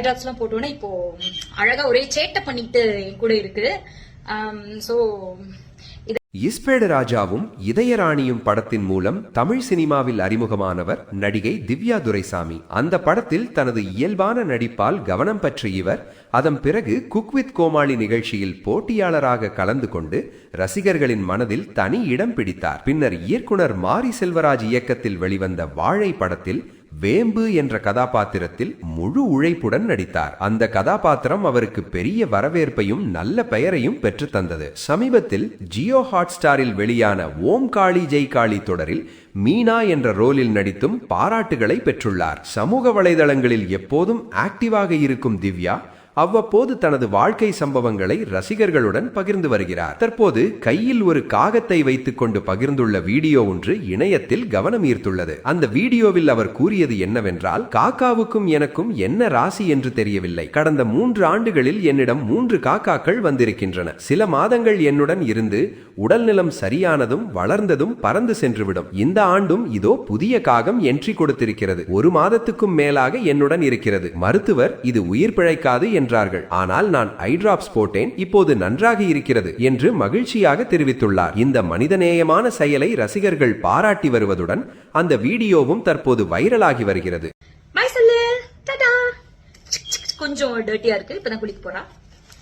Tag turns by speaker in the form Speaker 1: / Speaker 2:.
Speaker 1: ட்ராப்ஸ்லாம் போட்டோன்னா இப்போ அழகா ஒரே சேட்டை பண்ணிட்டு என் கூட இருக்கு. ஸோ
Speaker 2: இஸ்பேடு ராஜாவும் இதயராணியும் படத்தின் மூலம் தமிழ் சினிமாவில் அறிமுகமானவர் நடிகை திவ்யா துரைசாமி. அந்த படத்தில் தனது இயல்பான நடிப்பால் கவனம் பெற்ற இவர் அதன் பிறகு குக் வித் கோமாளி நிகழ்ச்சியில் போட்டியாளராக கலந்து கொண்டு ரசிகர்களின் மனதில் தனி இடம் பிடித்தார். பின்னர் இயக்குனர் மாரி செல்வராஜ் இயக்கத்தில் வெளிவந்த வாழை படத்தில் வேம்பு என்ற கதாபாத்திரத்தில் முழு உழைப்புடன் நடித்தார். அந்த கதாபாத்திரம் அவருக்கு பெரிய வரவேற்பையும் நல்ல பெயரையும் பெற்று தந்தது. சமீபத்தில் ஜியோ ஹாட்ஸ்டாரில் வெளியான ஓம் காளி ஜெய் காளி தொடரில் மீனா என்ற ரோலில் நடித்தும் பாராட்டுகளை பெற்றுள்ளார். சமூக வலைதளங்களில் எப்போதும் ஆக்டிவாக இருக்கும் திவ்யா அவ்வப்போது தனது வாழ்க்கை சம்பவங்களை ரசிகர்களுடன் பகிர்ந்து வருகிறார். தற்போது கையில் ஒரு காகத்தை வைத்துக் கொண்டு பகிர்ந்துள்ள வீடியோ ஒன்று இணையத்தில் கவனம் ஈர்த்துள்ளது. அந்த வீடியோவில் அவர் கூறியது என்னவென்றால், காக்காவுக்கும் எனக்கும் என்ன ராசி என்று தெரியவில்லை. கடந்த 3 ஆண்டுகளில் என்னிடம் 3 காக்காக்கள் வந்திருக்கின்றன. சில மாதங்கள் என்னுடன் இருந்து உடல்நலம் சரியானதும் வளர்ந்ததும் பறந்து சென்றுவிடும். இந்த ஆண்டும் இதோ புதிய காகம் என்ட்ரி கொடுத்திருக்கிறது. 1 மாதத்துக்கும் மேலாக என்னுடன் இருக்கிறது. மருத்துவர் இது உயிர் பிழைக்காது என்றார்கள். ஆனால் நான் ஐ டிராப்ஸ் போட்டேன், இப்போது நன்றாக இருக்கிறது என்று மகிழ்ச்சியாக தெரிவித்துள்ளார். இந்த மனிதநேயமான செயலை ரசிகர்கள் பாராட்டி வருவதுடன் அந்த வீடியோவும் தற்போது வைரலாகி வருகிறது.
Speaker 1: கொஞ்சம் டர்ட்டியா இருக்கு, இப்பதான் குளிக்க போறா.